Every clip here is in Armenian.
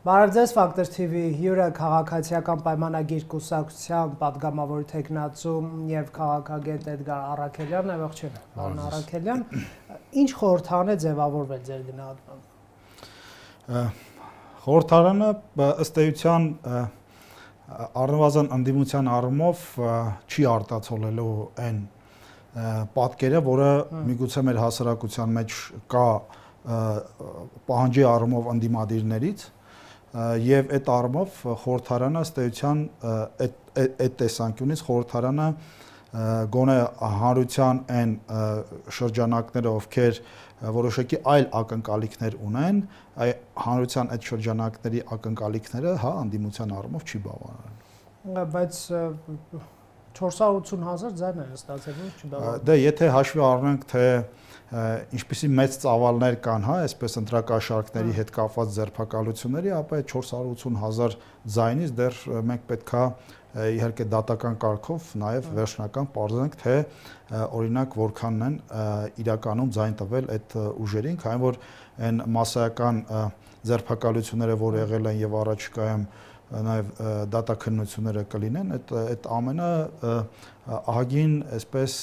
Բարև ձեզ, Factor TV հյուրը քաղաքացիական պայմանագիր կուսակցության պատգամավոր թեկնածու եւ քաղաքագետ Էդգար Առաքելյանն է, ողջույն, պարոն Առաքելյան։ Ինչ խորհրդարան է ձևավորվել ձեր գնահատմամբ։ Խորհրդարանը ըստ էության առնվազն ընդդիմության առումով չի արտացոլելու այն պատկերը, որը միգուցե մեր հասարակության մեջ կա պահանջի առումով ընդդիմադիրներից եւ այդ առումով խորհրդարանը ըստ էության այդ տեսանկյունից խորհրդարանը գոնե հանրության այն շրջանակները, ովքեր որոշակի այլ ակնկալիքներ ունեն, հանրության այդ շրջանակների ակնկալիքները, հա, ընդդիմության առումով չի բավարարում։ Բայց 480,000 ձայն են ստացել, ոչ չի բավարարում։ Դե եթե հաշվի առնենք, թե ինչպիսի մեծ ծավալներ կան, հա, այսպես ընտրակաշարքների հետ կապված ձերբակալությունների, ապա այդ 480,000 ձայնից դեռ մենք պետքա իհարկե դատական կարգով նաև վերջնական պարզենք, թե օրինակ որքանն են իրականում ձայն տվել այդ ուժերին, քանի որ այն մասսայական ձերբակալությունները, որ եղել են եւ առաջիկայում նաև դատաքննությունները կլինեն, այդ ամենը ահագին այսպես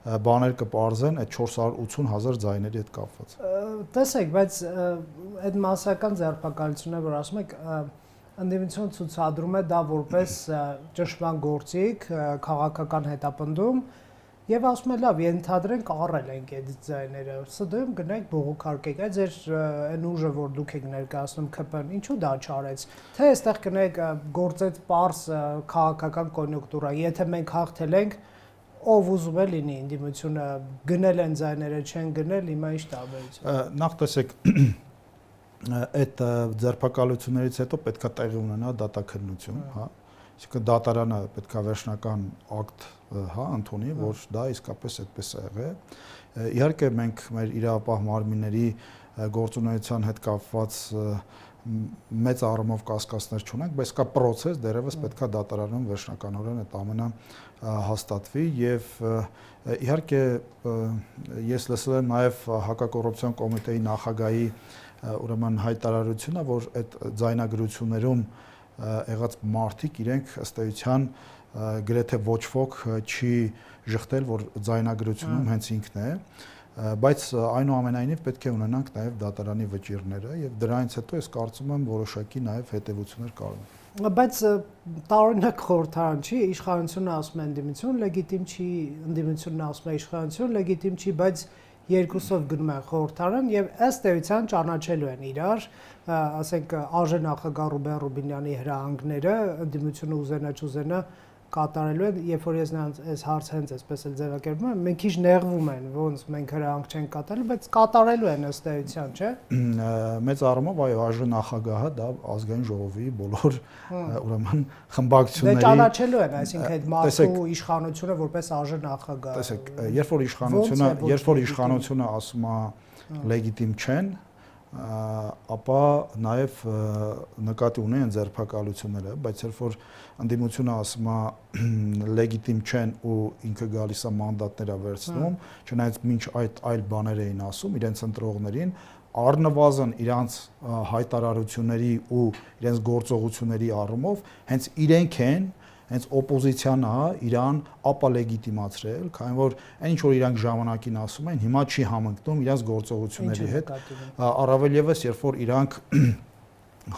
բաներ կպարզեն այդ 480,000 ձայների հետ կապված։ Տեսեք, բայց այդ մասսայական ձերբակալությունները, որ ասում եք, ընդդիմությունը ցուցադրում է դա որպես ճշմարտ գործիք, քաղաքական հետապնդում եւ ասում է լավ, ենթադրենք առել ենք այդ ձայները, ՍԴ-ում գնանք բողոքարկենք, այդ ձեր այն ուժը, որ դուք եք ներկայացնում ԿՊ-ն, ինչու դա չարեց։ Թե այստեղ գնանք գործեց պարզ քաղաքական կոնյունկտուրա, եթե մենք հաղթել ենք, ով ուզում է լինի ընդդիմությունը գնել են ձայները, չեն գնել, հիմա ինչ տարբերություն։ Նախ տեսեք, այդ ձերբակալություններից հետո պետքա տեղի ունենա դատաքննություն, հա։ Այսինքն դատարանը պետքա վերջնական ակտ, հա, ընդունի, որ դա իսկապես այդպես է եղել։ Իհարկե մենք մեր իրավապահ մարմինների գործունեության հետ կապված մեծ առումով կասկածներ չունենք, բայց կա process, դերևս պետքա դատարանում վերջնականորեն այդ ամենը հաստատվի եւ իհարկե ես լսել եմ նաեւ հակակոռուպցիոն կոմիտեի նախագահի ուրեմն հայտարարությունը, որ այդ ձայնագրություններում եղած մարդիկ իրենք ըստ էության գրեթե ոչ ոք չի ժխտել, որ ձայնագրությունում հենց ինքն է, բայց այնուամենայնիվ պետք է ունենանք նաև դատարանի վճիռները եւ դրանից հետո ես կարծում եմ որոշակի նաև հետեւություններ կարող։ Բայց տարօրինակ խորհրդարան չի, իշխանությունը ասում է ընդդիմություն լեգիտիմ չի, ընդդիմությունն ասում է իշխանություն լեգիտիմ չի, բայց երկուսով գնում են խորհրդարան եւ ըստ էության ճանաչելու են իրար, ասենք ԱԺ նախագահ Ռուբեն Ռուբինյանի հրահանգները ընդդիմությունը ուզենա չուզենա կատարելու են, երբ որ ես նրանց այս հարցը հենց այսպես էլ ձևակերպում եմ, մենք քիչ նեղվում են, ոնց մենք հրահանգ չենք կատարելու, բայց կատարելու են ըստ էության, չէ՞։ Մեծ առումով այո, ԱԺ նախագահը դա ազգային ժողովի բոլոր ուրեմն խմբակցությունների Դե ճանաչելու են, այսինքն այդ մարդու իշխանությունը որպես ԱԺ նախագահ։ Տեսեք, երբ որ իշխանությունը ասում է լեգիտիմ չեն, ապա նաև նկատի ունեն ձերբակալությունները, բայց երբ որ ընդդիմությունը ասում է լեգիտիմ չեն ու ինքը գալիս է մանդատները վերցնում, չնայած մինչ այդ այլ բաներ էին ասում իրենց ընտրողներին, առնվազն իրանց հայտարարությունների ու իրենց գործողությունների առումով հենց իրենք են հենց օպոզիցիան է իրան ապա լեգիտիմացրել, քանի որ այն ինչ որ իրանք ժամանակին ասում են, հիմա չի համընկնում իրենց գործողությունների հետ, առավել եւս երբ որ իրանք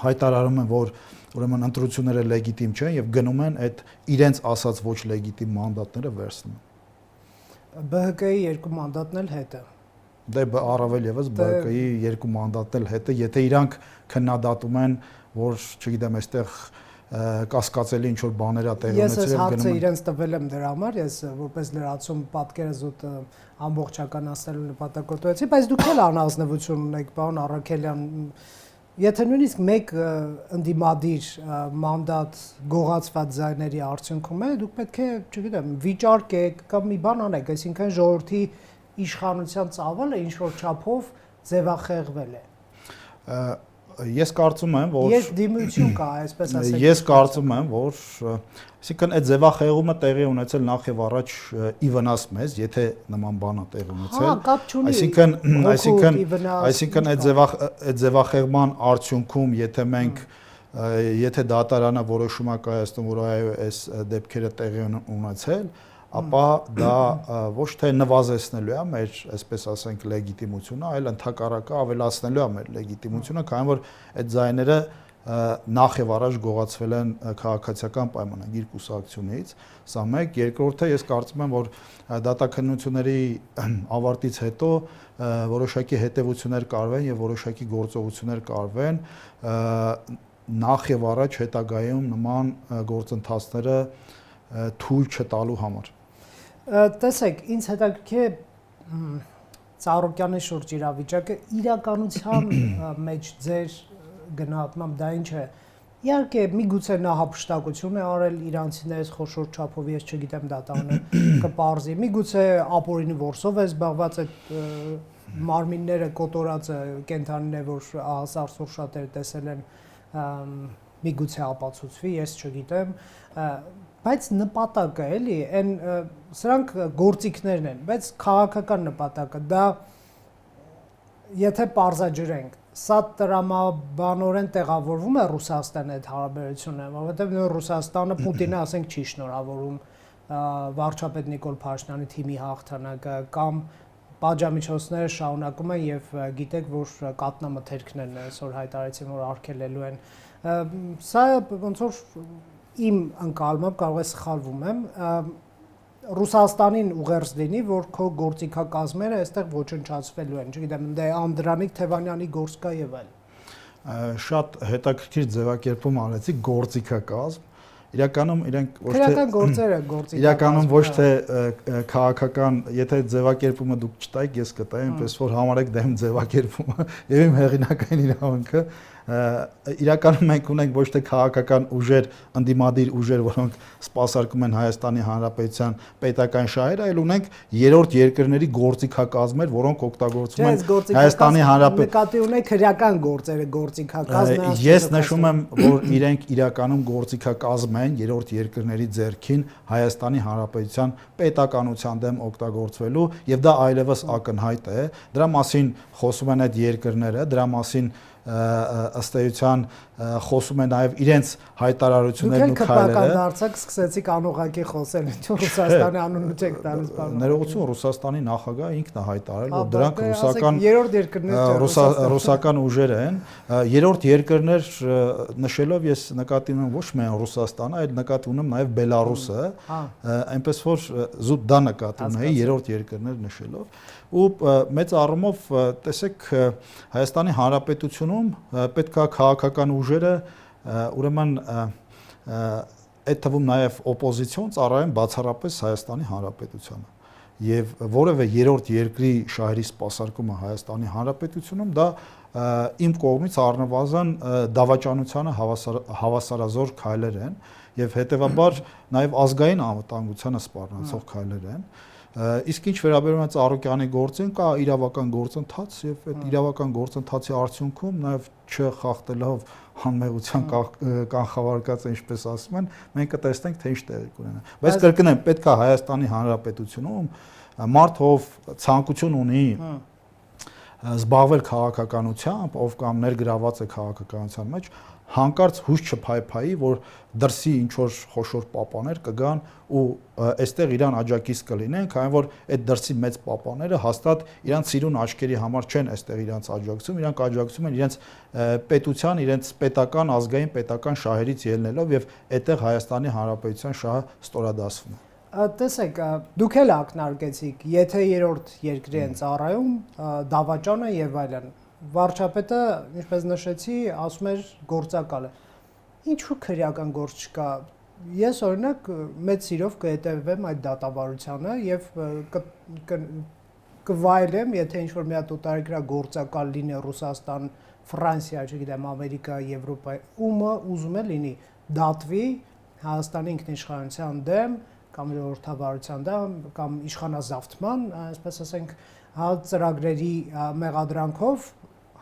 հայտարարում են, որ ուրեմն ընտրությունները լեգիտիմ չեն եւ գնում են այդ իրենց ասած ոչ լեգիտիմ մանդատները վերցնում։ ԲՀԿ-ի երկու մանդատն էլ հետը։ Դե առավել եւս ԲՀԿ-ի երկու մանդատն էլ հետը, եթե իրանք քննադատում են, որ չգիտեմ, այստեղ կասկածելի ինչ որ բաներ է տեղի ունեցել եւ գնում են։ Ես այս հարցը իրենց տվել եմ դրա համար, ես որպես լրացում պատկերը զուտ ամբողջականացնելու նպատակով տվեցի, բայց դուք էլ անազնվություն ունեք, պարոն Առաքելյան, եթե նույնիսկ մեկ ընդդիմադիր մանդատ գողացված ձայների արդյունքում է, դուք պետք է, չգիտեմ, վիճարկեք կամ մի բան անեք, այսինքն ժողովրդի իշխանության ծավալը ինչ որ չափով ձևախեղվել է։ ես կարծում եմ, որ երկդիմություն կա, այսպես ասենք։ Ես կարծում եմ, որ այսինքն այդ ձևախեղումը տեղի ունեցել նախ եւ առաջ ի վնաս մեզ, եթե նման բան է տեղի ունեցել։ Հա, կապ չունի։ Այսինքն այդ ձևախեղման արդյունքում, եթե դատարանը որոշում է կայացնում, որ այո, այս դեպքերը տեղի ունեցել, ապա դա ոչ թե նվազեցնելու է մեր, այսպես ասենք, լեգիտիմությունը, այլ ընդհակառակը ավելացնելու է մեր լեգիտիմությունը, քանի որ այդ ձայները նախ եւ առաջ գողացվել են քաղաքացիական պայմանագիր կուսակցությունից, սա մեկ, երկրորդը ես կարծում եմ, որ դատաքննությունների ավարտից հետո որոշակի հետևություններ կարվեն եւ որոշակի գործողություններ կարվեն նախ եւ առաջ հետագայում նման գործընթացները թույլ չտալու համար։ Տեսեք, ինձ հետաքրքիր է Ծառուկյանի շուրջ իրավիճակը իրականության մեջ ձեր գնահատմամբ դա ինչ է։ Իհարկե, միգուցե նա հափշտակություն է արել իրանցիներից խոշոր չափով, ես չգիտեմ դատարանը կպարզի։ Միգուցե ապօրինի որսով է զբաղված այդ մարմինները կոտորածը կենթանին է, որ սարսուռ շատերը տեսել են, միգուցե ապացուցվի, ես չգիտեմ, բայց նպատակը էլի, այն սրանք գործիքներն են, բայց քաղաքական նպատակը դա եթե պարզաջրենք, սա տրամաբանորեն տեղավորվում է Ռուսաստանի այդ հարաբերությունը, որովհետև Ռուսաստանը Պուտինը ասենք չի շնորհավորում վարչապետ Նիկոլ Փաշինյանի թիմի հաղթանակը կամ պատժամիջոցները շարունակում են եւ գիտեք, որ կատնամթերքներն այսօր հայտարարեցին, որ արգելելու են։ Սա ոնց որ իմ ընկալմամբ կարող է սխալվում եմ, Ռուսաստանին ուղերձ լինի, որ քո գործիքակազմերը այստեղ ոչնչացվելու են, չգիտեմ, դե Անդրանիկ Թևանյանի գործ կա եւ այլ։ Շատ հետաքրքիր ձևակերպում արեցի գործիքակազմ։ Իրականում իրենք ոչ թե քրեական գործերը գործիքակազմ։ Իրականում ոչ թե քաղաքական, եթե ձևակերպումը դուք չտայիք, ես կտայի, այնպես որ համարեք դա իմ ձևակերպումը եւ իմ հեղինակային իրավունքը։ Իրականում մենք ունենք ոչ թե քաղաքական ուժեր, ընդդիմադիր ուժեր, որոնք սպասարկում են Հայաստանի Հանրապետության պետական շահերը, այլ ունենք երրորդ երկրների գործիքակազմեր, որոնք օգտագործվում են Հայաստանի Հանրապետության նկատի ունեք քրեական գործերը գործիքակազմը։ Ես նշում եմ, որ իրենք իրականում գործիքակազմ են երրորդ երկրների ձեռքին Հայաստանի Հանրապետության պետականության դեմ օգտագործվելու եւ դա այլևս ակնհայտ է։ Դրա մասին խոսում են այդ երկրները, դրա մասին ըստ էության խոսում են նաև իրենց հայտարարություններն ու քայլերը։ Դուք դարձակ սկսեցիք անուղակի խոսել, ինչ Ռուսաստանի անունը չեք տալիս բանը։ Ներողություն, Ռուսաստանի նախագահը ինքն է հայտարարել, որ դրանք ռուսական ուժեր են։ Երրորդ երկրներ նշելով ես նկատի ունեմ ոչ միայն Ռուսաստանը, այլ նկատի ունեմ նաև Բելարուսը, այնպես որ զուտ դա նկատի ունեի երրորդ երկրներ նշելով։ Ու մեծ առումով տեսեք Հայաստանի Հանրապետությունում պետք է քաղաքական ուժերը ուրեմն այդ թվում նաև օպոզիցիոն ծառայեն բացառապես Հայաստանի Հանրապետությանը եւ որևէ երրորդ երկրի շահերի սպասարկումը Հայաստանի Հանրապետությունում դա իմ կողմից առնվազն դավաճանությանը հավասարազոր քայլեր են եւ հետեւաբար նաև ազգային անվտանգությանը սպառնացող քայլեր են։ Իսկ ինչ վերաբերում է Ծառուկյանի գործին, կա իրավական գործընթաց եւ այդ իրավական գործընթացի արդյունքում նաեւ չխախտելով հանմեղության կանխավարկածը, ինչպես ասում են, մենք կտեսնենք թե ինչ տեղի կունենա։ Բայց կրկնեմ, պետք է Հայաստանի Հանրապետությունում մարդ ով ցանկություն ունի զբաղվել քաղաքականությամբ, ով կամ ներգրաված է քաղաքականության մեջ, հանկարծ հույս չփայփայի, որ դրսի ինչ որ խոշոր պապաներ կգան ու այստեղ իրան աջակից կլինեն, քանի որ այդ դրսի մեծ պապաները հաստատ իրանց սիրուն աչքերի համար չեն այստեղ իրանց աջակցում, իրանք աջակցում են իրենց պետության, իրենց պետական ազգային պետական շահերից ելնելով եւ այդտեղ Հայաստանի Հանրապետության շահը ստորադասվում է։ Տեսեք, դուք էլ ակնարկեցիք, եթե երրորդ երկրի են ծառայում, դավաճանը եւ այլն։ Վարչապետը, ինչպես նշեցի, ասում էր գործակալ է։ Ինչու քրեական գործ չկա։ Ես օրինակ մեծ սիրով կհետևեմ այդ դատավարությանը եւ կվայելեմ, եթե ինչ-որ մի հատ օտարերկրյա գործակալ լինի Ռուսաստան, Ֆրանսիա, չգիտեմ, Ամերիկա, Եվրոպա, ումը ուզում է լինի դատվի Հայաստանի ինքնիշխանության դեմ կամ ժողովրդավարության դեմ կամ իշխանազավթման, այսպես ասենք, ծրագրերի մեղադրանքով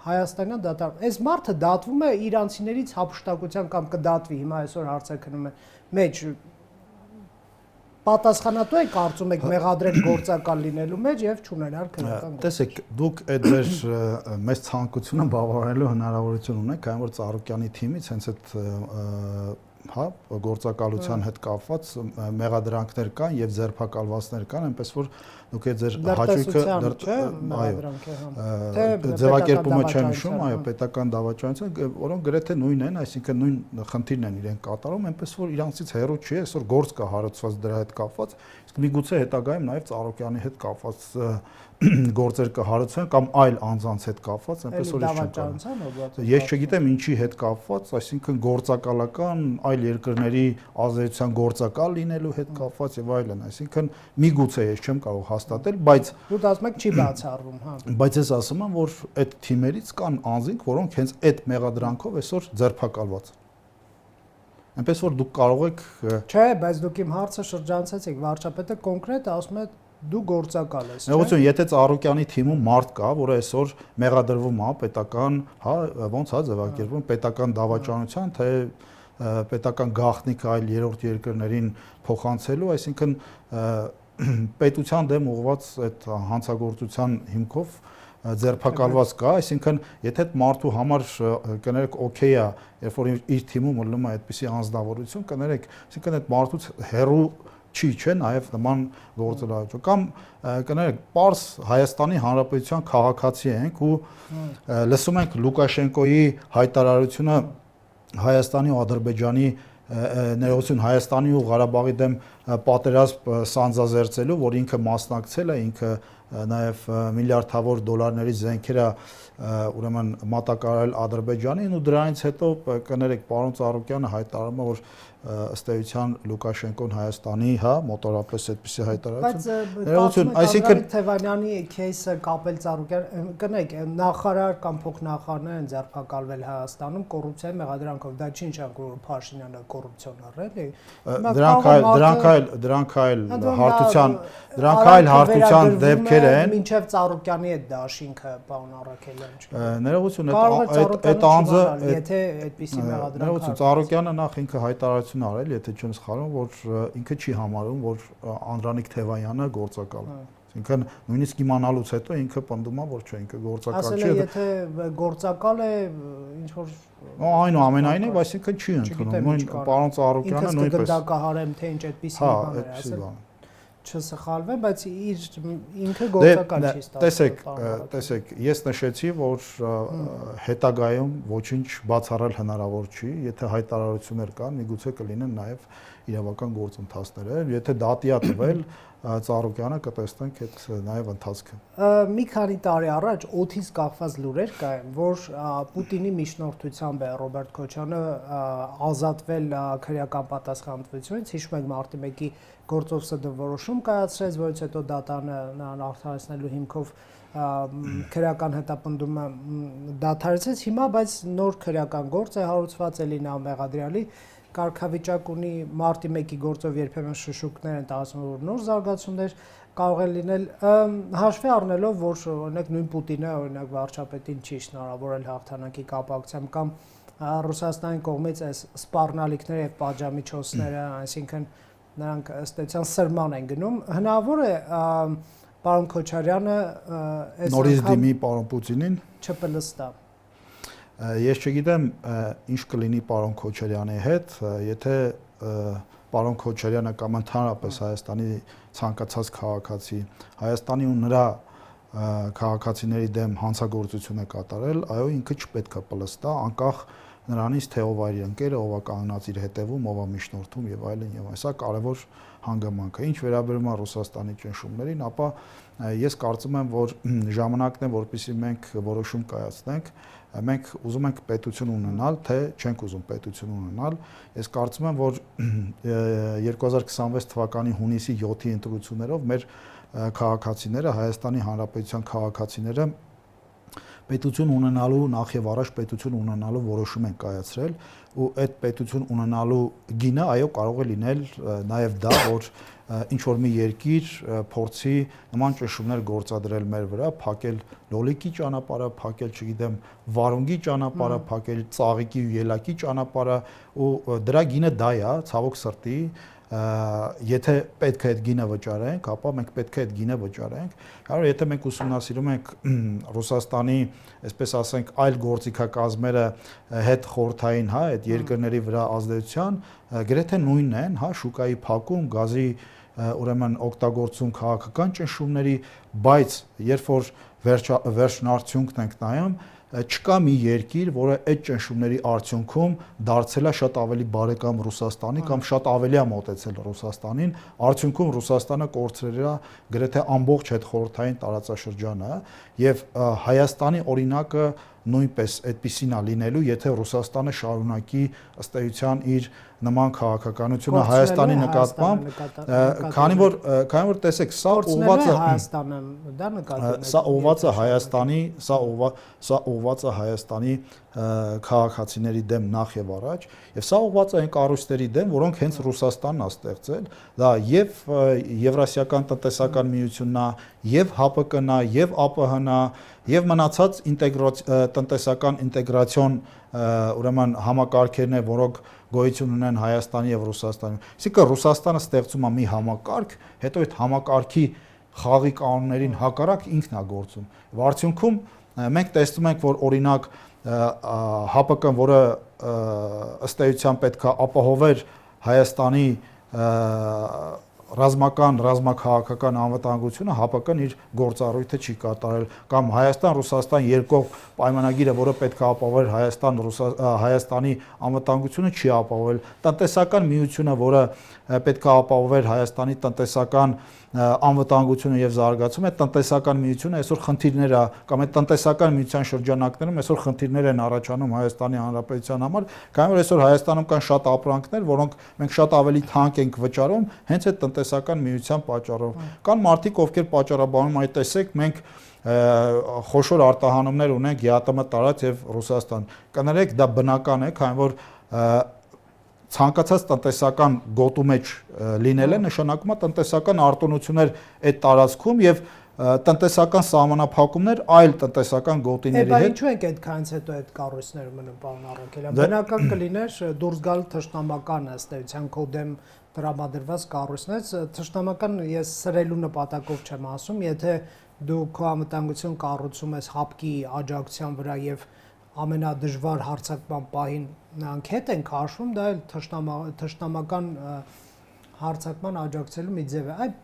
Հայաստանյան դատարկում։ Այս մարդը դատվում է իրանցիներից հափշտակության կամ կդատվի, հիմա այսօր հարցը քննում է մեջ պատասխանատու եք կարծում եք մեղադրել գործակալ լինելու մեջ եւ չունենալ քննական։ Տեսեք, դուք այդ ձեր մեծ ցանկությունը բավարարելու հնարավորություն ունեք, այն որ Ծառուկյանի թիմից հենց այդ հա գործակալության հետ կապված մեղադրանքներ կան եւ ձերբակալվածներ կան, այնպես որ դուք այդ ձեր հաճույքը ձևակերպումը չեմ հիշում, այո, պետական դավաճանություն, որոնք գրեթե նույնն են, այսինքն նույն խնդիրն են իրենք կատարում, այնպես որ իրանցից հեռու չի, այսօր գործ կա հարուցված դրա հետ կապված, իսկ միգուցե հետագայում նաեւ Ծառուկյանի հետ կապված գործեր կհարուցվեն կամ այլ անձանց հետ կապված, այնպես որ ես չգիտեմ ինչի հետ կապված, այսինքն գործակալական այլ երկրների ազդեցության գործակալ լինելու հետ կապված եւ այլն, այսինքն միգուցե ես չեմ կարող հաստատել, բայց դուք ասում եք չի բացառվում, հա։ Բայց ես ասում եմ, որ այդ թիմերից կան անձինք, որոնք հենց այդ մեղադրանքով այսօր ձերբակալված են։ Այնպես որ դուք կարող եք Չէ, բայց դուք իմ հարցը շրջանցեցիք, վարչապետը կոնկրետ ասում է դու գործակալ ես, չէ՞։ Ներողություն, եթե Ծառուկյանի թիմում մարդ կա, որը այսօր մեղադրվում է պետական, հա, ոնց է ձևակերպվում, պետական դավաճանության, թե պետական գաղտնիքը այլ երրորդ երկրներին փոխանցելու, այսինքն պետության դեմ ուղղված այդ հանցագործության հիմքով ձերբակալված կա, այսինքն եթե այդ մարդու համար կներեք օքեյ է, երբ որ իր թիմում ելնում է այդպիսի անձնավորություն, կներեք, այսինքն այդ մարդուց հեռու չի, չէ, նաև նման գործելավիճակ կամ կներեք, պարզ Հայաստանի Հանրապետության քաղաքացի ենք ու լսում ենք Լուկաշենկոյի հայտարարությունը Հայաստանի ու Ադրբեջանի ներողություն Հայաստանի ու Ղարաբաղի դեմ պատերազմ սանձազերծելու, որ ինքը մասնակցել է, ինքը նաև միլիարդավոր դոլարների զենքեր է ուրեմն մատակարարել Ադրբեջանին ու դրանից հետո կներեք պարոն Ծառուկյանը հայտարարում է, որ ըստ էության Լուկաշենկոն Հայաստանի, հա, մոտորապես այդպիսի հայտարարություն։ Ներողություն, այսինքն Թևանյանի кейսը կապել Ծառուկյան, կնեք, նախարար կամ փոխնախարարներ են ձերբակալվել Հայաստանում կոռուպցիայի մեղադրանքով, դա չի նշանակում, որ Փաշինյանը կոռուպցիոներ է, դրանք այլ հարթության դեպքեր են։ Մինչև Ծառուկյանի այդ դաշինքը, պարոն Առաքելյան, չէ։ Ներողություն, այդ անձը, եթե այդպիսի մեղադրանք։ Ներողություն, Ծառուկյանը նախ ինքը հայտարարություն արել, եթե չեմ սխալվում, որ ինքը չի համարում, որ Անդրանիկ Թևանյանը գործակալ է։ Այսինքն նույնիսկ իմանալուց հետո ինքը պնդում է, որ չէ, ինքը գործակալ չի։ Ասել է, եթե գործակալ է, ինչ որ այնուամենայնիվ, այսինքն չի ընդունում։ Նույն պարոն Ծառուկյանը նույնպես գնդակահարեմ, թե ինչ այդպիսի բան էր ասել։ Չսխալվեմ, բայց ինքը գործակալ չի ստացել։ Տեսեք, ես նշեցի, որ հետագայում ոչինչ բացառել հնարավոր չի, եթե հայտարարություններ կան, միգուցե կլինեն նաև իրավական գործընթացներ, եթե դատի է տվել Ծառուկյանը կտեսնենք այդ նաև ընթացքը։ Մի քանի տարի առաջ օդից կախված լուրեր կային, որ Պուտինի միջնորդությամբ է Ռոբերտ Քոչյանը ազատվել քրեական պատասխանատվությունից, հիշում եք մարտի 1-ի գործով ՍԴ որոշում կայացրեց, որից հետո դատանը նրան արդարացնելու հիմքով քրեական հետապնդումը դադարեցեց, հիմա բայց նոր քրեական գործ է հարուցված Էլինա Մեղադրյալի կարգավիճակ ունի մարտի 1-ի գործով երբեմն շշուկներ են տալիս, որ նոր զարգացումներ կարող են լինել, հաշվի առնելով, որ օրինակ նույն Պուտինը օրինակ վարչապետին չի շնորհավորել հաղթանակի կապակցությամբ կամ Ռուսաստանի կողմից այս սպառնալիքները եւ պատժամիջոցները, այսինքն նրանք ըստ էության սրման են գնում, հնարավոր է պարոն Քոչարյանը այս նորից դիմի պարոն Պուտինին չպլստա։ Ես չգիտեմ ինչ կլինի պարոն Քոչարյանի հետ, եթե պարոն Քոչարյանը կամ ընդհանրապես Հայաստանի ցանկացած քաղաքացի Հայաստանի ու նրա քաղաքացիների դեմ հանցագործություն է կատարել, այո, ինքը չպետք է պլստա, անկախ նրանից թե ով այր ընկերը, ով է կանգնած իր հետևում, ով է միջնորդում եւ այլն եւ այլ, սա կարեւոր հանգամանք է։ Ինչ վերաբերում է Ռուսաստանի ճնշումներին, ապա ես կարծում եմ, որ ժամանակն է, որպեսզի մենք որոշում կայացնենք, մենք ուզում ենք պետություն ունենալ, թե չենք ուզում պետություն ունենալ։ Ես կարծում եմ, որ 2026 թվականի հունիսի 7-ի ընտրություններով մեր քաղաքացիները, Հայաստանի Հանրապետության քաղաքացիները պետություն ունենալու նախ եւ առաջ պետություն ունենալու որոշում են կայացրել ու այդ պետություն ունենալու գինը այո կարող է լինել նաեւ դա որ ինչ որ մի երկիր փորձի նման ճնշումներ գործադրել մեր վրա, փակել լոլիկի ճանապարհը, փակել, չգիտեմ, վարունգի ճանապարհը, փակել ծաղիկի ու ելակի ճանապարհը ու դրա գինը դա է, ցավոք սրտի, եթե պետք է այդ գինը վճարենք, ապա մենք պետք է այդ գինը վճարենք։ കാരണം եթե մենք ուսումնասիրում ենք Ռուսաստանի, այսպես ասենք, այլ գործիքակազմերը հետ խորհրդային, հա, այդ երկրների վրա ազդեցության գրեթե նույնն են, հա, շուկայի փակում, գազի ուրեմն օգտագործում քաղաքական ճնշումների, բայց երբ որ վերջնարդյունքն ենք նայում, չկա մի երկիր, որը այդ ճնշումների արդյունքում դարձել է շատ ավելի բարեկամ Ռուսաստանի կամ շատ ավելի է մոտեցել Ռուսաստանին, արդյունքում Ռուսաստանը կորցրել է գրեթե ամբողջ այդ խորհրդային տարածաշրջանը եւ Հայաստանի օրինակը նույնպես այդպիսին է լինելու, եթե Ռուսաստանը շարունակի ըստ էության իր նման քաղաքականությունը Հայաստանի նկատմամբ, քանի որ տեսեք, սա ուղղված է Հայաստանը, դա նկատի։ Սա ուղղված է Հայաստանի, սա ուղղված է Հայաստանի քաղաքացիների դեմ նախ եւ առաջ, եւ սա ուղղված է այն կառույցների դեմ, որոնք հենց Ռուսաստանն է ստեղծել, դա եւ Եվրասիական տնտեսական միությունն է, եւ ՀԱՊԿ-ն է, եւ ԱՊՀ-ն է, եւ մնացած տնտեսական ինտեգրացիոն ուրեմն համակարգերն է, որոնք գոյություն ունեն Հայաստանի եւ Ռուսաստանի։ Այսինքն Ռուսաստանը ստեղծում է մի համակարգ, հետո այդ համակարգի խաղի կանոններին հակառակ ինքն է գործում։ Արդյունքում մենք տեսնում ենք, որ օրինակ ՀԱՊԿ-ն, որը ըստ էության պետք է ապահովեր Հայաստանի ռազմաքաղաքական անվտանգությունը, ՀԱՊԿ-ն իր գործառույթը չի կատարել, կամ Հայաստան-Ռուսաստան երկկողմ պայմանագիրը, որը պետք է ապահովեր Հայաստանի անվտանգությունը, չի ապահովել, տնտեսական միությունը, որը պետք է ապահովեր Հայաստանի տնտեսական անվտանգությունը եւ զարգացումը, այդ տնտեսական միությունը այսօր խնդիրներ է, կամ այդ տնտեսական միության շրջանակներում այսօր խնդիրներ են առաջանում Հայաստանի Հանրապետության համար, քանի որ այսօր Հայաստանում կան շատ ապրանքներ, որոնք մենք շատ ավելի թանկ ենք վճարում, հենց այդ տնտեսական միության պատճառով։ Կան մարդիկ, ովքեր պատճառաբանում այդ տեսեք, մենք խոշոր արտահանումներ ունենք ԵԱՏՄ տարած եւ Ռուսաստան։ Կներեք, դա բնական է, քանի որ ցանկացած տնտեսական գոտու մեջ լինելը նշանակում է տնտեսական արտոնություններ այդ տարածքում եւ տնտեսական սահմանափակումներ այլ տնտեսական գոտիների հետ։ Բայց ինչու ենք այդքանից հետո այդ կառույցները մնում, պարոն Առաքելյան։ Բնական կլիներ դուրս գալ թշնամական ըստ էության կոդեմ տրամադրված կառույցներից, թշնամական ես սրելու նպատակով չեմ ասում, եթե դու քո անվտանգություն կառուցում ես ՀԱՊԿ-ի աջակցության վրա եւ ամենադժվար հարձակման պահին նրանք հետ են քաշվում, դա էլ թշնամական հարձակման աջակցելու մի ձև է։ Այդ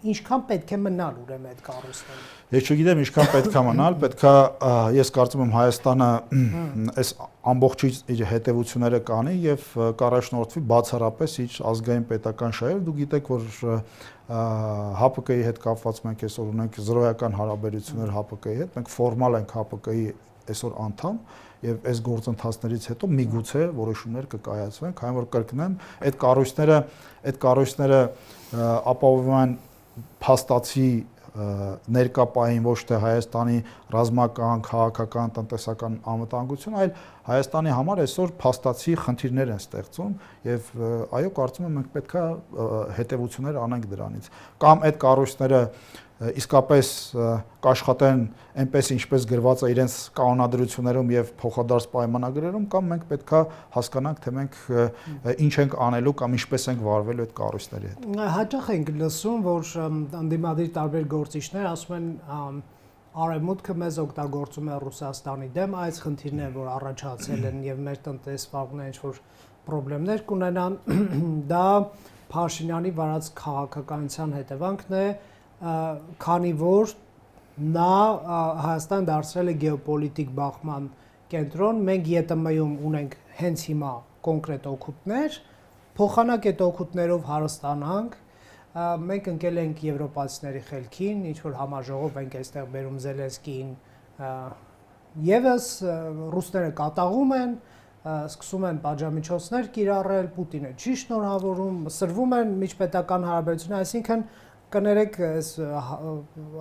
ինչքան պետք է մնալ ուրեմն այդ կառույցները։ Ես չգիտեմ ինչքան պետք է մնալ, պետքա ես կարծում եմ Հայաստանը այս ամբողջից իր հետևությունները կանի եւ կառաջնորդվի բացառապես իր ազգային պետական շահեր։ Դուք գիտեք, որ ՀԱՊԿ-ի հետ կապված մենք այսօր ունենք զրոյական հարաբերություններ ՀԱՊԿ-ի հետ, մենք ֆորմալ ենք ՀԱՊԿ-ի այսօր անդամ եւ այս գործընթացներից հետո միգուցե որոշումներ կկայացվեն, քանի որ կրկնեմ, այդ կառույցները ապահովում են փաստացի ներկա պահին ոչ թե Հայաստանի ռազմական, քաղաքական, տնտեսական անվտանգություն, այլ Հայաստանի համար այսօր փաստացի խնդիրներ են ստեղծում եւ այո, կարծում եմ մենք պետքա հետեւություններ անենք դրանից։ Կամ այդ կառույցները իսկապես կաշխատեն այնպես ինչպես գրված է իրենց կանոնադրություններում եւ փոխադարձ պայմանագրերում, կամ մենք պետքա հասկանանք, թե մենք ինչ ենք անելու կամ ինչպես ենք վարվելու այդ կառույցների հետ։ Հաճախ ենք լսում, որ անդիմադիր տարբեր գործիչներ ասում են Արևմուտքը մեզ օգտագործում է Ռուսաստանի դեմ, այս խնդիրները, որ առաջացել են եւ մեր տնտեսվարները ինչ-որ խնդիրներ կունենան, դա Փաշինյանի վարած քաղաքականության հետևանքն է, քանի որ նա Հայաստան դարձրել է գեոպոլիտիկ բախման կենտրոն, մենք ԵՏՄ-ում ունենք հենց հիմա կոնկրետ օգուտներ, փոխանակ այդ օգուտներով հարստանանք, մենք ընկել ենք եվրոպացիների խելքին, ինչ որ համաժողով ենք այստեղ բերում Զելենսկիին, եւս ռուսները կատաղում են, սկսում են պատժամիջոցներ կիրառել, Պուտինը չի շնորհավորում, սրվում են միջպետական հարաբերություններ, այսինքն կներեք այս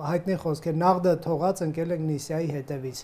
հայտնի խոսքը նաղդը թողած ընկել եք Նիսիայի հետևից։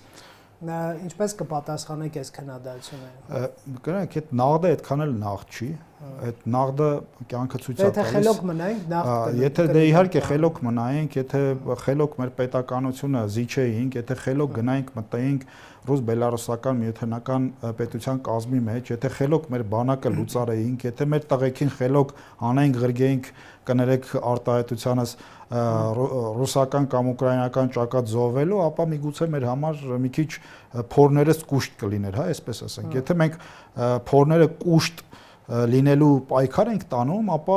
Ինչպես կպատասխանեք այս քննադատությանը։ Կներեք, այդ նաղդը այդքան էլ նաղդ չի։ Այդ նաղդը կյանքը ցույց է տալիս։ Եթե խելոք մնայինք, նաղդ։ Եթե դե իհարկե խելոք մնայինք, եթե խելոք մեր պետականությունը զիջեինք, եթե խելոք գնայինք մտեինք ռուս-բելարուսական միութենական պետության կազմի մեջ, եթե խելոք մեր բանակը լուծարեինք, եթե մեր տղեկին խելոք անենք ղրգեինք, կներեք արտահայտությանս ռուսական կամ ուկրաինական ճակատ զոհվելու, ապա միգուցե մեր համար մի քիչ փորներս կուշտ կլիներ, հա, այսպես ասենք։ Եթե մենք փորները կուշտ լինելու պայքար ենք տանում, ապա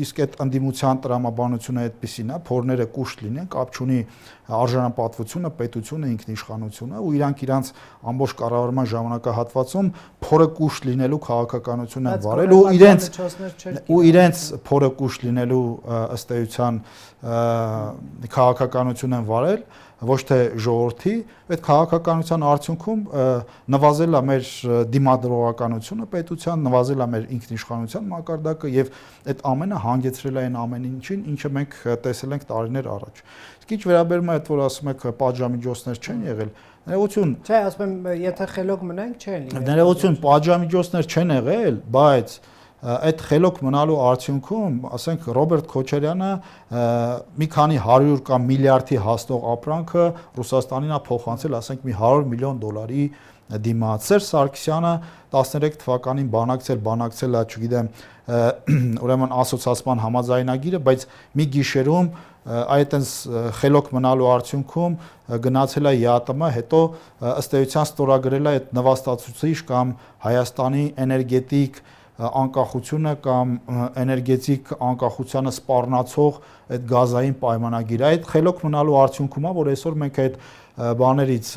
իսկ այդ ընդդիմության տրամաբանությունը այդպեսին է, փորները կուշտ լինեն, կապ չունի արժանապատվությունը, պետությունը, ինքնիշխանությունը, ու իրանք իրանց ամբողջ կառավարման ժամանակահատվածում փորը կուշտ լինելու քաղաքականություն են վարել ու իրենց փորը կուշտ լինելու ըստ էության քաղաքականություն են վարել, ոչ թե ժողովրդի, այդ քաղաքականության արդյունքում նվազել է մեր դիմադրողականությունը պետության, նվազել է մեր ինքնիշխանության մակարդակը եւ այդ ամենը հանգեցրել է այն ամեն ինչին, ինչը մենք տեսել ենք տարիներ առաջ։ Իսկ ինչ վերաբերում է այդ, որ ասում եք պատժամիջոցներ չեն եղել, ներողություն։ Չէ, ասում եմ, եթե խելոք մնանք, չեն եղել։ Ներողություն, պատժամիջոցներ չեն եղել, բայց այդ խելոք մնալու արդյունքում, ասենք Ռոբերտ Քոչարյանը մի քանի 100 կամ միլիարդի հասնող ապրանքը Ռուսաստանին է փոխանցել, ասենք մի 100 միլիոն դոլարի դիմաց։ Սերժ Սարգսյանը 13 թվականին բանակցել է, չգիտեմ, ուրեմն ասոցիացման համաձայնագիրը, բայց մի գիշերում այդտենց խելոք մնալու արդյունքում գնացել է ԵԱՏՄ, հետո ըստ էության ստորագրել է այդ նվաստացուցիչ կամ Հայաստանի էներգետիկ անկախությունը կամ էներգետիկ անկախությանը սպառնացող այդ գազային պայմանագիրը, այդ խելոք մնալու արդյունքում է, որ այսօր մենք այդ բաներից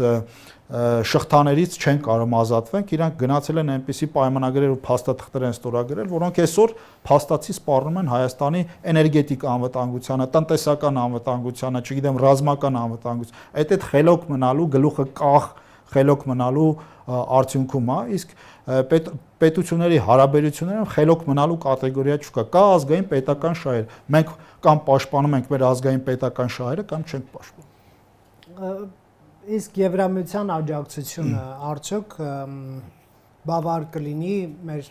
շղթաներից չեն կարող ազատվենք, իրանք գնացել են այնպիսի պայմանագրեր ու փաստաթղթեր են ստորագրել, որոնք այսօր փաստացի սպառնում են Հայաստանի էներգետիկ անվտանգությանը, տնտեսական անվտանգությանը, չգիտեմ, ռազմական անվտանգությանը, այդ խելոք մնալու գլուխը կախ խելոք մնալու արդյունքում է, իսկ պետությունների հարաբերություններում խելոք մնալու կատեգորիա չկա, կա ազգային պետական շահեր, մենք կամ պաշտպանում ենք մեր ազգային պետական շահերը, կամ չենք պաշտպանում։ Իսկ Եվրամիության աջակցությունը արդյոք բավարար կլինի մեր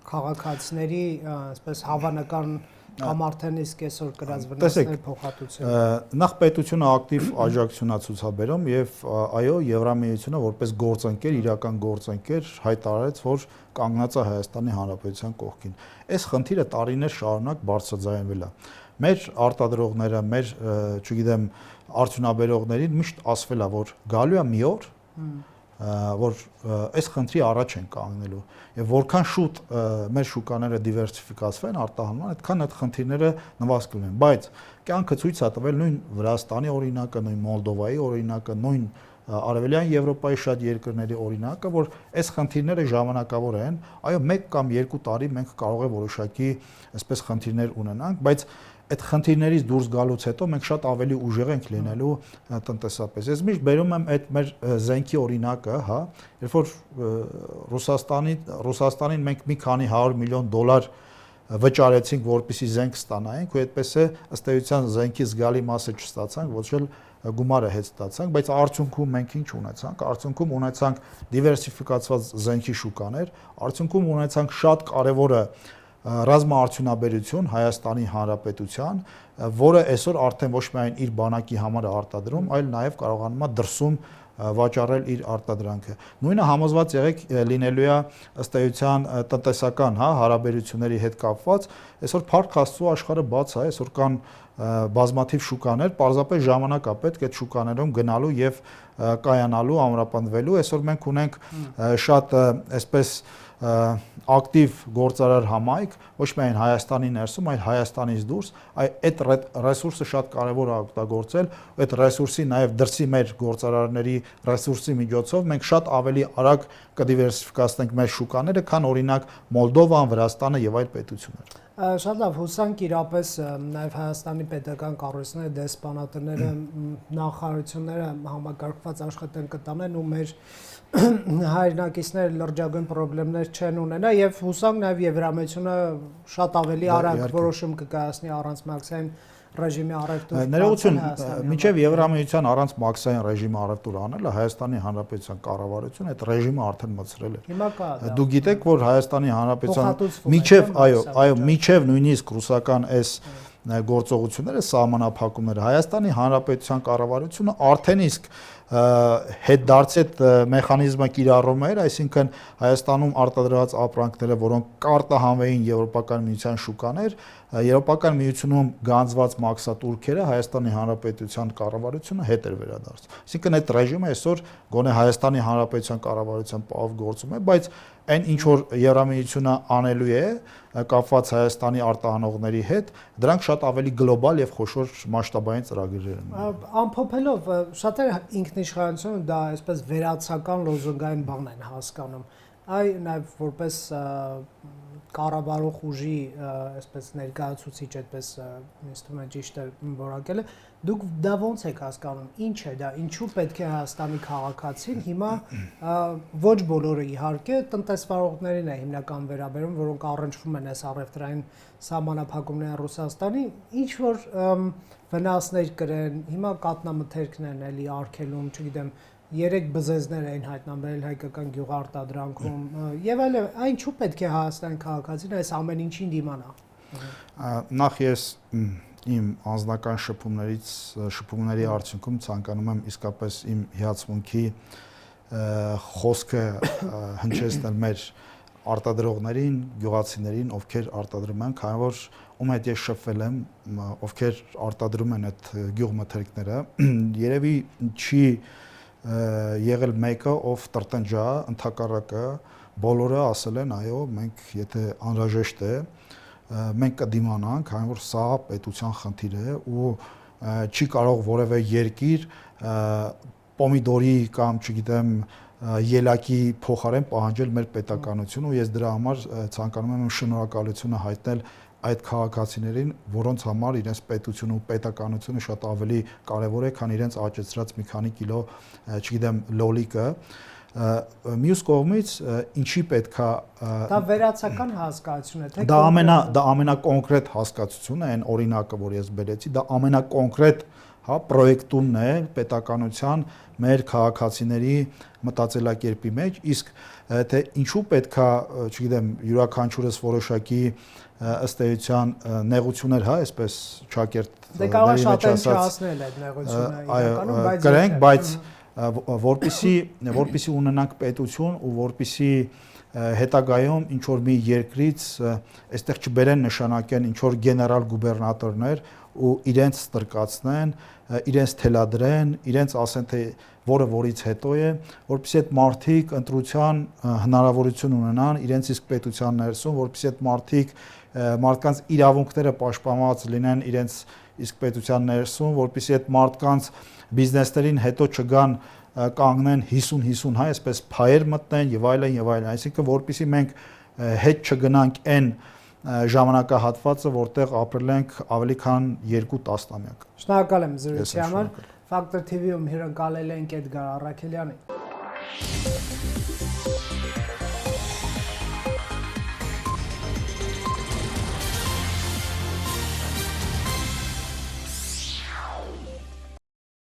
քաղաքացիների, այսպես հավանական կամ արդեն իսկ այսօր կրած վնասների փոխհատուցումը։ Նախ պետությունը ակտիվ աջակցություն է ցուցաբերում եւ այո, Եվրամիությունը որպես գործընկեր, իրական գործընկեր հայտարարեց, որ կանգնած է Հայաստանի Հանրապետության կողքին։ Այս խնդիրը տարիներ շարունակ բարձրաձայնվել է։ Մեր արտադրողները, մեր, չգիտեմ, արդյունաբերողներին միշտ ասվել է, որ գալու է մի օր, որ այս խնդրի առաջ են կանգնելու եւ որքան շուտ մեր շուկաները դիվերսիֆիկացվեն արտահանման, այդքան այդ խնդիրները նվազ կլինեն, բայց կյանքը ցույց է տվել նույն Վրաստանի օրինակը, նույն Մոլդովայի օրինակը, նույն Արևելյան Եվրոպայի շատ երկրների օրինակը, որ այս խնդիրները ժամանակավոր են, այո, 1 կամ 2 տարի մենք կարող է որոշակի այսպես խնդիրներ ունենանք, բայց այդ խնդիրներից դուրս գալուց հետո մենք շատ ավելի ուժեղ ենք լինելու տնտեսապես։ Ես միշտ բերում եմ այդ մեր զենքի օրինակը, հա, երբ որ Ռուսաստանին մենք մի քանի 100 միլիոն դոլար վճարեցինք, որպեսզի զենք ստանայինք, ու այդպես է ըստ էության զենքի զգալի մասը չստացանք, ոչ էլ գումարը հետ ստացանք, բայց արդյունքում մենք ինչ ունեցանք, արդյունքում ունեցանք դիվերսիֆիկացված զենքի շուկաներ, արդյունքում ունեցանք շատ կարևորը ռազմաարդյունաբերություն Հայաստանի Հանրապետության, որը այսօր արդեն ոչ միայն իր բանակի համար է արտադրում, այլ նաև կարողանում է դրսում վաճառել իր արտադրանքը։ Նույնը համոզված եղեք լինելու է ըստ էության տնտեսական, հա, հարաբերությունների հետ կապված, այսօր փառք Աստծո աշխարհը բաց է, այսօր կան բազմաթիվ շուկաներ, պարզապես ժամանակ է պետք այդ շուկաներում գնալու եւ կայանալու, ամրապնդվելու։ Այսօր մենք ունենք շատ այսպես ակտիվ գործարար համայնք, ոչ միայն Հայաստանի ներսում, այլ Հայաստանից դուրս, այդ ռեսուրսը շատ կարևոր է օգտագործել, այդ ռեսուրսի նաև դրսի մեր գործարարների ռեսուրսի միջոցով մենք շատ ավելի արագ կդիվերսիֆիկացնենք մեր շուկաները, քան օրինակ Մոլդովան, Վրաստանը եւ այլ պետություններ։ Շատ լավ, հուսանք իրապես նաև Հայաստանի պետական կառույցները, դեսպանատները, նախարարությունները համակարգված աշխատանք կտանեն ու մեր հայրենակիցները լրջագույն խնդիրներ չեն ունենա եւ հուսանք նաև Եվրամիությունը շատ ավելի արագ որոշում կկայացնի առանց մաքսային ռեժիմի առևտուր։ Ներողություն, մինչև Եվրամիության առանց մաքսային ռեժիմի առևտուր անելը Հայաստանի Հանրապետության կառավարությունը այդ ռեժիմը արդեն մտցրել է։ Հիմա կա դա։ Դուք գիտեք, որ Հայաստանի Հանրապետության միջև նույնիսկ ռուսական այս գործողությունները սահմանափակումները Հայաստանի Հանրապետության կառավարությունը արդեն իսկ հետ դարձի այդ մեխանիզմը կիրառում էր, այսինքն Հայաստանում արտադրված ապրանքները, որոնք կարտահանվեին Եվրոպական միության շուկաներ, Եվրոպական միությունում գանձված մաքսատուրքերը Հայաստանի Հանրապետության կառավարությունը հետ էր վերադարձել։ Այսինքն այդ ռեժիմը այսօր գոնե Հայաստանի Հանրապետության կառավարության պահով գործում է, բայց այն ինչ որ Եվրամիությունը անելու է կապված Հայաստանի արտահանողների հետ, դրանք շատ ավելի գլոբալ եւ խոշոր մասշտաբային ծրագրեր են։ Ամփոփելով, շատերը ինքնիշխանություն դա այսպես վերացական լոզունգային բան են հասկանում։ Այ նաեւ որպես կառավարող ուժի այսպես ներկայացուցիչ այդպես ինձ թվում է ճիշտ է որակելը, դուք դա ոնց եք հասկանում, ինչ է դա, ինչու պետք է Հայաստանի քաղաքացին հիմա ոչ բոլորը իհարկե տնտեսվարողներին է հիմնական վերաբերում, որոնք առնչվում են այս առևտրային սահմանափակումներին Ռուսաստանի, ինչ որ վնասներ կրեն, հիմա կատնամթերքն են էլի արգելում, չգիտեմ, 3 բզեզներ էին հայտնաբերել հայկական գյուղարտադրանքում եւ այլն, ինչու պետք է Հայաստանի քաղաքացին այս ամեն ինչին դիմանա։ Նախ ես իմ անձնական շփումների արդյունքում ցանկանում եմ իսկապես իմ հիացմունքի խոսքը հնչեցնել մեր արտադրողներին, գյուղացիներին, ովքեր արտադրում են, քանի որ ում հետ ես շփվել եմ, ովքեր արտադրում են այդ գյուղմթերքները, երևի չի եղել մեկը, ով տրտնջա, ընդհակառակը բոլորը ասել են, այո, մենք եթե անհրաժեշտ է, մենք կդիմանանք, քանի որ սա պետության խնդիր է ու չի կարող որևէ երկիր պոմիդորի կամ, չգիտեմ, ելակի փոխարեն պահանջել մեր պետականությունը ու ես դրա համար ցանկանում եմ շնորհակալությունը հայտնել այդ քաղաքացիներին, որոնց համար իրենց պետությունը ու պետականությունը շատ ավելի կարևոր է, քան իրենց աճեցրած մի քանի կիլո, չգիտեմ, լոլիկը։ Մյուս կողմից ինչի պետքա դա վերացական հասկացություն է, թե դա ամենակոնկրետ հասկացությունն է, այն օրինակը, որ ես բերեցի, դա ամենակոնկրետ պրոյեկտումն է պետականության մեր քաղաքացիների մտածելակերպի մեջ, իսկ թե ինչու պետքա, չգիտեմ, յուրաքանչյուրս որոշակի ըստ էության նեղություններ, այսպես ճակերտների մեջ ասած, այդ նեղությունը իրականում, բայց կրենք, բայց որպիսի ունենանք պետություն ու որպիսի հետագայում ինչ որ մի երկրից այստեղ չբերեն նշանակեն ինչ որ գեներալ գուբերնատորներ ու իրենց ստրկացնեն, իրենց թելադրեն, իրենց ասեն թե որը որից հետո է, որպեսզի այդ մարդիկ ընտրության հնարավորություն ունենան իրենց իսկ պետության ներսում, որպեսզի այդ մարդկանց իրավունքները պաշտպանված լինեն իրենց իսկ պետության ներսում, որպեսզի այդ մարդկանց բիզնեսներին հետո չգան կանգնեն 50-50, այսպես փայեր մտնեն եւ այլն, այսինքն որպեսզի մենք հետ չգնանք այն ժամանակահատվածը, որտեղ ապրել ենք ավելի քան 2 տասնամյակ։ Շնորհակալ եմ զրույցի համար։ Factor TV-ում հյուրընկալել ենք Էդգար Առաքելյանին։